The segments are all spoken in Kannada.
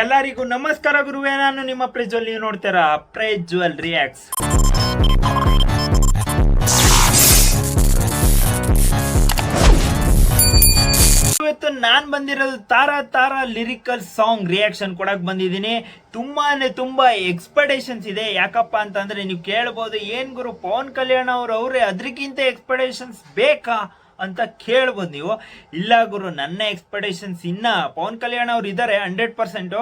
ಎಲ್ಲರಿಗೂ ನಮಸ್ಕಾರ ಗುರುವೇ, ನಾನು ನಿಮ್ಮ ಪ್ರಜ್ವಲ್. ನೀವು ನೋಡ್ತೀರಾ ಪ್ರಜ್ವಲ್ ರಿಯಾಕ್ಟ್ಸ್. ಇವತ್ತು ನಾನ್ ಬಂದಿರೋದು ತಾರಾ ಲಿರಿಕಲ್ ಸಾಂಗ್ ರಿಯಾಕ್ಷನ್ ಕೊಡಕ್ ಬಂದಿದ್ದೀನಿ. ತುಂಬಾ ಎಕ್ಸ್ಪೆಕ್ಟೇಷನ್ಸ್ ಇದೆ. ಯಾಕಪ್ಪ ಅಂತಂದ್ರೆ ನೀವು ಕೇಳ್ಬೋದು, ಏನ್ ಗುರು ಪವನ್ ಕಲ್ಯಾಣ್ ಅವ್ರೆ ಅದಕ್ಕಿಂತ ಎಕ್ಸ್ಪೆಕ್ಟೇಷನ್ಸ್ ಬೇಕಾ ಅಂತ ಕೇಳ್ಬೋದು ನೀವು. ಇಲ್ಲ ಗುರು, ನನ್ನ ಎಕ್ಸ್ಪೆಕ್ಟೇಷನ್ಸ್ ಇನ್ನ ಪವನ್ ಕಲ್ಯಾಣ್ ಅವ್ರು ಇದ್ದಾರೆ 100%.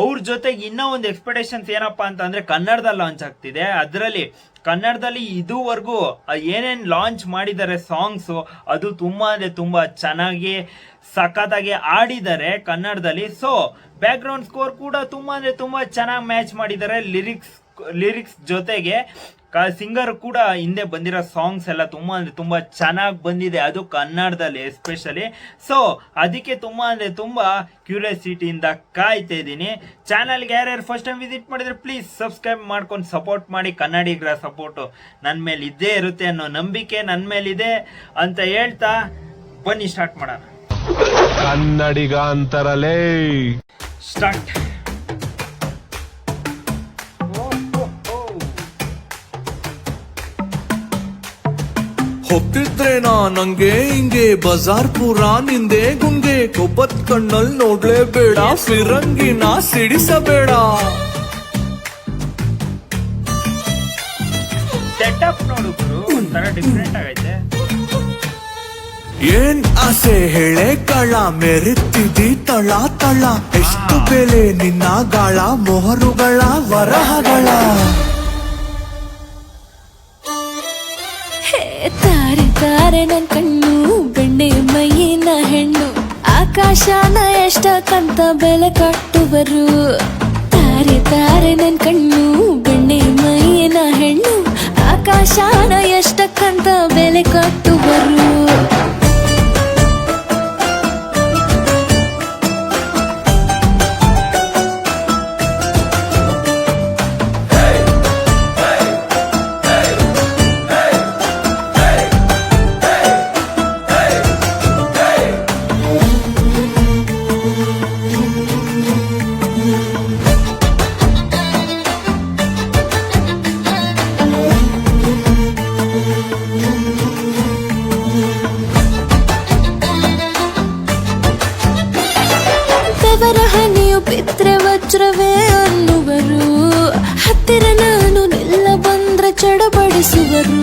ಅವ್ರ ಜೊತೆಗೆ ಇನ್ನೂ ಒಂದು ಎಕ್ಸ್ಪೆಕ್ಟೇಷನ್ಸ್ ಏನಪ್ಪಾ ಅಂತ ಅಂದ್ರೆ ಕನ್ನಡದಲ್ಲಿ ಲಾಂಚ್ ಆಗ್ತಿದೆ. ಅದರಲ್ಲಿ ಕನ್ನಡದಲ್ಲಿ ಇದುವರೆಗೂ ಏನೇನು ಲಾಂಚ್ ಮಾಡಿದ್ದಾರೆ ಸಾಂಗ್ಸು, ಅದು ತುಂಬಾ ಚೆನ್ನಾಗಿ ಸಖತ್ತಾಗಿ ಆಡಿದ್ದಾರೆ ಕನ್ನಡದಲ್ಲಿ. ಸೊ ಬ್ಯಾಕ್ ಗ್ರೌಂಡ್ ಸ್ಕೋರ್ ಕೂಡ ತುಂಬಾ ಚೆನ್ನಾಗಿ ಮ್ಯಾಚ್ ಮಾಡಿದ್ದಾರೆ. ಲಿರಿಕ್ಸ್ ಜೊತೆಗೆ ಸಿಂಗರ್ ಕೂಡ ಹಿಂದೆ ಬಂದಿರೋ ಸಾಂಗ್ಸ್ ಎಲ್ಲ ತುಂಬಾ ಚೆನ್ನಾಗಿ ಬಂದಿದೆ, ಅದು ಕನ್ನಡದಲ್ಲಿ ಎಸ್ಪೆಷಲಿ. ಸೊ ಅದಕ್ಕೆ ತುಂಬಾ ಕ್ಯೂರಿಯಾಸಿಟಿಯಿಂದ ಕಾಯ್ತಾ ಇದ್ದೀನಿ. ಚಾನಲ್ಗೆ ಯಾರ್ಯಾರು ಫಸ್ಟ್ ಟೈಮ್ ವಿಸಿಟ್ ಮಾಡಿದ್ರೆ ಪ್ಲೀಸ್ ಸಬ್ಸ್ಕ್ರೈಬ್ ಮಾಡ್ಕೊಂಡು ಸಪೋರ್ಟ್ ಮಾಡಿ. ಕನ್ನಡಿಗರ ಸಪೋರ್ಟು ನನ್ನ ಮೇಲೆ ಇದ್ದೇ ಇರುತ್ತೆ ಅನ್ನೋ ನಂಬಿಕೆ ನನ್ನ ಮೇಲಿದೆ ಅಂತ ಹೇಳ್ತಾ ಬನ್ನಿ ಸ್ಟಾರ್ಟ್ ಮಾಡೋಣ. ಕನ್ನಡಿಗ ಅಂತರಲೇ ಸ್ಟಾರ್ಟ್. ಹೋಗ್ತಿದ್ರೇನಾ ನಂಗೆ ಹಿಂಗೆ ಬಜಾರ್ ಪೂರ ನಿಂದೆ ಗುಂಗೆ, ಕೊಬ್ಬತ್ ಕಣ್ಣಲ್ ನೋಡ್ಲೇಬೇಡ, ಫಿರಂಗಿನ ಸಿಡಿಸಬೇಡ. ಸೆಟಪ್ ನೋಡು ಗುರು, ಒಂಥರ ಡಿಫ್ರೆಂಟ್ ಆಗೈತೆ. ಏನ್ ಆಸೆ ಹೇಳೆ ಕಳ, ಮೆರಿತಿದಿ ತಳ ತಳ, ಎಷ್ಟು ಬೆಲೆ ನಿನ್ನ ಗಾಳ, ಮೊಹರುಗಳ ವರಹಗಳ. ತಾರೆ ನನ್ ಕಣ್ಣು, ಬೆಣ್ಣೆ ಮೈಯಿನ ಹೆಣ್ಣು, ಆಕಾಶನ ಎಷ್ಟಕ್ಕಂತ ಬೆಲೆ ಕಟ್ಟುವರು. ತಾರೆ ನನ್ ಕಣ್ಣು, ಬೆಣ್ಣೆ ಮೈಯಿನ ಹೆಣ್ಣು, ಆಕಾಶನ ಎಷ್ಟಕ್ಕಂತ ಬೆಲೆ ಕಟ್ಟುವರು. ಹನಿಯು ಬಿದ್ರೆ ವಜ್ರವೇ ಅನ್ನುವರು, ಹತ್ತಿರ ನಾನು ನಿಲ್ಲ ಬಂದ್ರೆ ಚಡಬಡಿಸುವರು.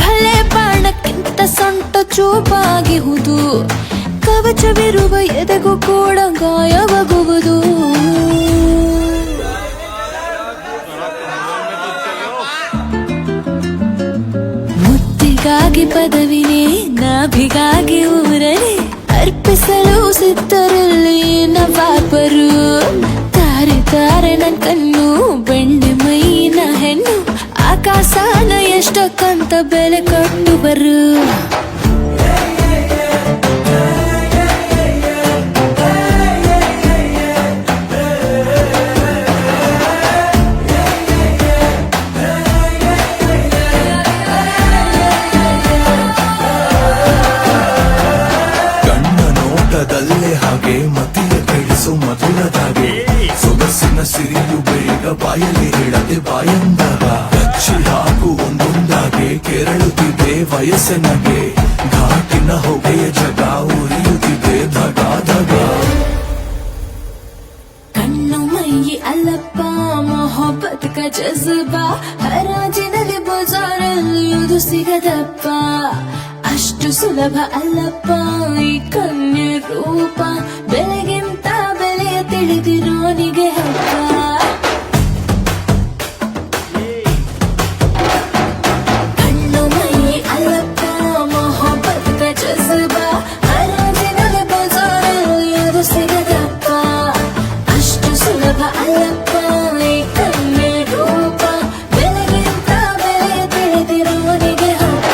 ಭಲೆ ಬಾಣಕ್ಕಿಂತ ಸೊಂಟ ಚೂಪಾಗಿಹುದು, ಕವಚವಿರುವ ಎದೆಗೂ ಕೂಡ ಗಾಯವಾಗುವುದು. ಮುತ್ತಿಗಾಗಿ ಪದವಿನೇ, ನಾಭಿಗಾಗಿ ಊರನೇ, ಅರ್ಪಿಸಲು ಸಿದ್ಧರಲ್ಲಿ ನವಾಬರು. ತಾರೆ ನನ್ ಕಣ್ಣು, ಬೆಣ್ಣೆ ಮೈನ ಹೆಣ್ಣು, ಆಕಾಶನ ಎಷ್ಟಕ್ಕಂತ ಬೆಲೆ ಕಟ್ಟುವರು. ಹಾಗೆ ಮತಿಯ ಕೆಡಿಸು ಮಧುರದಾಗೆ, ಸೊಗಸಿನ ಸಿರಿಯು ಬೇಗ ಬಾಯಲ್ಲಿ ಹೇಳದೆ ಬಾಯಂದಾಗ, ಕಚ್ಚಿ ಹಾಕು ಒಂದೊಂದಾಗೆ ಕೆರಳುತ್ತಿದೆ ವಯಸ್ಸನಗೆ, ಘಾಟಿನ ಹೊಗೆಯ ಜಗ ಉರಿಯುತ್ತಿದೆ ಧಗ ಧಗ. ಕಣ್ಣು ಮೈಯಿ ಅಲ್ಲಪ್ಪ ಮೊಹಬ್ಬತ್ ಕ ಜಜ್ಬಾ, ಹರಾಜಿನಲ್ಲಿ ಬಜಾರಲ್ಲಿ ಅದು ಸಿಗದಪ್ಪ, ಅಷ್ಟು ಸುಲಭ ಅಲ್ಲಪ್ಪ ಈ ಕನ್ಯೆ ರೂಪ, ಬೆಲೆಗಿಂತ ಬೆಲೆಯ ತಿಳಿದಿರೋನಿಗೆ ಹಬ್ಬ. ಕಣ್ಣು ಮೈ ಅಲ್ಲಪ್ಪ ಮೊಹಬ್ಬತ್ ಕ ಜಜ್ಬಾ, ಹರಾಜಿನಲ್ಲಿ ಬಜಾರಲ್ಲಿ ಅದು ಸಿಗದಪ್ಪ, ಅಷ್ಟು ಸುಲಭ ಅಲ್ಲಪ್ಪ ಈ ಕನ್ಯೆ ರೂಪ, ಬೆಲೆಗಿಂತ ಬೆಲೆಯ ತಿಳಿದಿರೋನಿಗೆ ಹಬ್ಬ.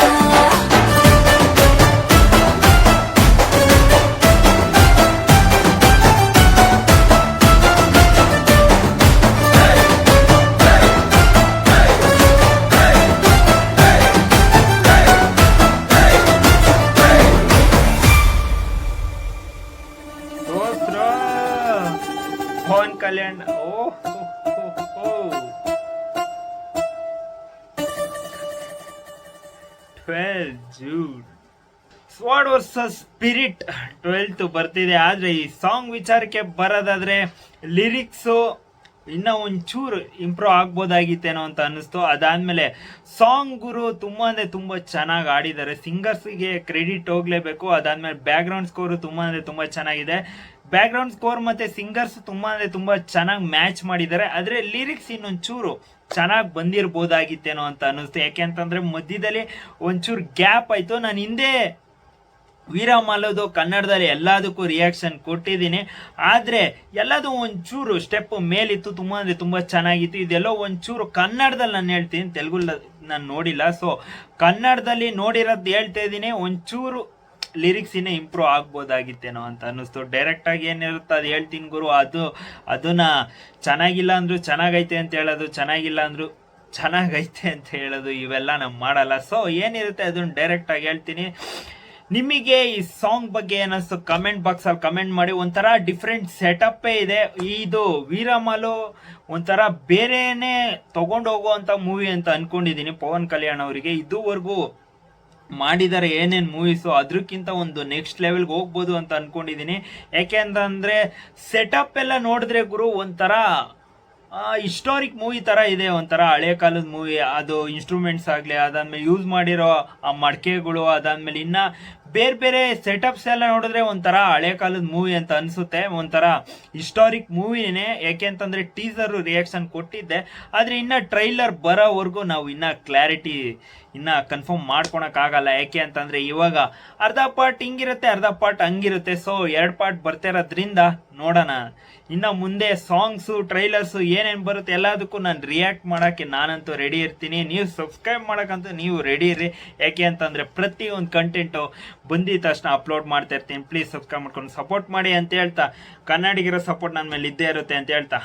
ಪವನ್ ಕಲ್ಯಾಣ್. ಓ 12 June sword versus spirit 12th ಬರ್ತಿದೆ. ಆದರೆ ಈ ಸಾಂಗ್ ವಿಚಾರಕ್ಕೆ ಬರೋದಾದ್ರೆ ಲಿರಿಕ್ಸು ಇನ್ನೂ ಒಂಚೂರು ಇಂಪ್ರೂವ್ ಆಗ್ಬೋದಾಗಿತ್ತೇನೋ ಅಂತ ಅನ್ನಿಸ್ತು. ಅದಾದಮೇಲೆ ಸಾಂಗ್ ಗುರು ತುಂಬ ಅಂದರೆ ತುಂಬ ಚೆನ್ನಾಗಿ ಆಡಿದ್ದಾರೆ. ಸಿಂಗರ್ಸ್ಗೆ ಕ್ರೆಡಿಟ್ ಹೋಗಲೇಬೇಕು. ಅದಾದಮೇಲೆ ಬ್ಯಾಕ್ಗ್ರೌಂಡ್ ಸ್ಕೋರು ತುಂಬ ಅಂದರೆ ತುಂಬ ಚೆನ್ನಾಗಿದೆ. ಬ್ಯಾಕ್ಗ್ರೌಂಡ್ ಸ್ಕೋರ್ ಮತ್ತು ಸಿಂಗರ್ಸ್ ತುಂಬ ಅಂದರೆ ತುಂಬ ಚೆನ್ನಾಗಿ ಮ್ಯಾಚ್ ಮಾಡಿದ್ದಾರೆ. ಆದರೆ ಲಿರಿಕ್ಸ್ ಇನ್ನೊಂಚೂರು ಚೆನ್ನಾಗಿ ಬಂದಿರ್ಬೋದಾಗಿತ್ತೇನೋ ಅಂತ ಅನ್ನಿಸ್ತು. ಯಾಕೆ ಅಂತಂದರೆ ಮಧ್ಯದಲ್ಲಿ ಒಂಚೂರು ಗ್ಯಾಪ್ ಆಯಿತು. ನಾನು ಹಿಂದೆ ವೀರಮಾಲದು ಕನ್ನಡದಲ್ಲಿ ಎಲ್ಲದಕ್ಕೂ ರಿಯಾಕ್ಷನ್ ಕೊಟ್ಟಿದ್ದೀನಿ. ಆದರೆ ಎಲ್ಲದೂ ಒಂಚೂರು ಸ್ಟೆಪ್ ಮೇಲಿತ್ತು, ತುಂಬ ಅಂದರೆ ತುಂಬ ಚೆನ್ನಾಗಿತ್ತು. ಇದೆಲ್ಲೋ ಒಂಚೂರು ಕನ್ನಡದಲ್ಲಿ ನಾನು ಹೇಳ್ತೀನಿ, ತೆಲುಗು ನಾನು ನೋಡಿಲ್ಲ. ಸೊ ಕನ್ನಡದಲ್ಲಿ ನೋಡಿರೋದು ಹೇಳ್ತಾ ಇದ್ದೀನಿ, ಒಂಚೂರು ಲಿರಿಕ್ಸ್ ಇನ್ನೂ ಇಂಪ್ರೂವ್ ಆಗ್ಬೋದಾಗಿತ್ತೇನೋ ಅಂತ ಅನ್ನಿಸ್ತು. ಡೈರೆಕ್ಟಾಗಿ ಏನಿರುತ್ತೆ ಅದು ಹೇಳ್ತೀನಿ ಗುರು. ಅದನ್ನ ಚೆನ್ನಾಗಿಲ್ಲ ಅಂದರೂ ಚೆನ್ನಾಗೈತೆ ಅಂತ ಹೇಳೋದು, ಚೆನ್ನಾಗಿಲ್ಲ ಅಂದರೂ ಚೆನ್ನಾಗೈತೆ ಅಂತ ಹೇಳೋದು ಇವೆಲ್ಲ ನಾವು ಮಾಡಲ್ಲ. ಸೊ ಏನಿರುತ್ತೆ ಅದನ್ನು ಡೈರೆಕ್ಟಾಗಿ ಹೇಳ್ತೀನಿ. ನಿಮಗೆ ಈ ಸಾಂಗ್ ಬಗ್ಗೆ ಏನಿಸ್ತು ಕಮೆಂಟ್ ಬಾಕ್ಸಲ್ಲಿ ಕಮೆಂಟ್ ಮಾಡಿ. ಒಂಥರ ಡಿಫ್ರೆಂಟ್ ಸೆಟಪ್ಪೇ ಇದೆ. ಇದು ವೀರಮಾಲು ಒಂಥರ ಬೇರೆನೇ ತೊಗೊಂಡು ಹೋಗುವಂಥ ಮೂವಿ ಅಂತ ಅಂದ್ಕೊಂಡಿದ್ದೀನಿ ಪವನ್ ಕಲ್ಯಾಣ್ ಅವರಿಗೆ. ಇದುವರೆಗೂ ಮಾಡಿದ್ದಾರೆ ಏನೇನು ಮೂವೀಸು ಅದಕ್ಕಿಂತ ಒಂದು ನೆಕ್ಸ್ಟ್ ಲೆವೆಲ್ಗೆ ಹೋಗ್ಬೋದು ಅಂತ ಅಂದ್ಕೊಂಡಿದ್ದೀನಿ. ಯಾಕೆ ಅಂತಂದರೆ ಸೆಟಪ್ ಎಲ್ಲ ನೋಡಿದ್ರೆ ಗುರು ಒಂಥರ ಹಿಸ್ಟಾರಿಕ್ ಮೂವಿ ಥರ ಇದೆ, ಒಂಥರ ಹಳೆ ಕಾಲದ ಮೂವಿ. ಅದು ಇನ್ಸ್ಟ್ರೂಮೆಂಟ್ಸ್ ಆಗಲಿ, ಅದಾದಮೇಲೆ ಯೂಸ್ ಮಾಡಿರೋ ಆ ಮಡಿಕೆಗಳು, ಅದಾದಮೇಲೆ ಇನ್ನು ಬೇರೆ ಬೇರೆ ಸೆಟಪ್ಸ್ ಎಲ್ಲ ನೋಡಿದ್ರೆ ಒಂಥರ ಹಳೆ ಕಾಲದ ಮೂವಿ ಅಂತ ಅನಿಸುತ್ತೆ. ಒಂಥರ ಹಿಸ್ಟಾರಿಕ್ ಮೂವಿನೇ. ಯಾಕೆ ಅಂತಂದರೆ ಟೀಸರು ರಿಯಾಕ್ಷನ್ ಕೊಟ್ಟಿದ್ದೆ, ಆದರೆ ಇನ್ನು ಟ್ರೈಲರ್ ಬರೋವರೆಗೂ ನಾವು ಇನ್ನೂ ಕ್ಲಾರಿಟಿ ಇನ್ನು ಕನ್ಫರ್ಮ್ ಮಾಡ್ಕೊಳಕ್ಕಾಗಲ್ಲ. ಯಾಕೆ ಅಂತಂದರೆ ಇವಾಗ ಅರ್ಧ ಪಾರ್ಟ್ ಹಿಂಗಿರುತ್ತೆ, ಅರ್ಧ ಪಾರ್ಟ್ ಹಂಗಿರುತ್ತೆ. ಸೊ 2 ಪಾರ್ಟ್ ಬರ್ತಿರೋದ್ರಿಂದ ನೋಡೋಣ. ಇನ್ನು ಮುಂದೆ ಸಾಂಗ್ಸು ಟ್ರೈಲರ್ಸು ಏನೇನು ಬರುತ್ತೆ ಎಲ್ಲದಕ್ಕೂ ನಾನು ರಿಯಾಕ್ಟ್ ಮಾಡೋಕ್ಕೆ ನಾನಂತೂ ರೆಡಿ ಇರ್ತೀನಿ. ನೀವು ಸಬ್ಸ್ಕ್ರೈಬ್ ಮಾಡೋಕ್ಕಂತೂ ನೀವು ರೆಡಿ ಇರ್ರಿ. ಯಾಕೆ ಅಂತಂದರೆ ಪ್ರತಿಯೊಂದು ಕಂಟೆಂಟು ಬಂದಿದ ತಕ್ಷಣ ಅಪ್ಲೋಡ್ ಮಾಡ್ತಾ ಇರ್ತೀನಿ. ಪ್ಲೀಸ್ ಸಬ್ಸ್ಕ್ರೈಬ್ ಮಾಡ್ಕೊಂಡು ಸಪೋರ್ಟ್ ಮಾಡಿ ಅಂತ ಹೇಳ್ತಾ, ಕನ್ನಡಿಗರ ಸಪೋರ್ಟ್ ನನ್ನ ಮೇಲೆ ಇದ್ದೇ ಇರುತ್ತೆ ಅಂತ ಹೇಳ್ತಾ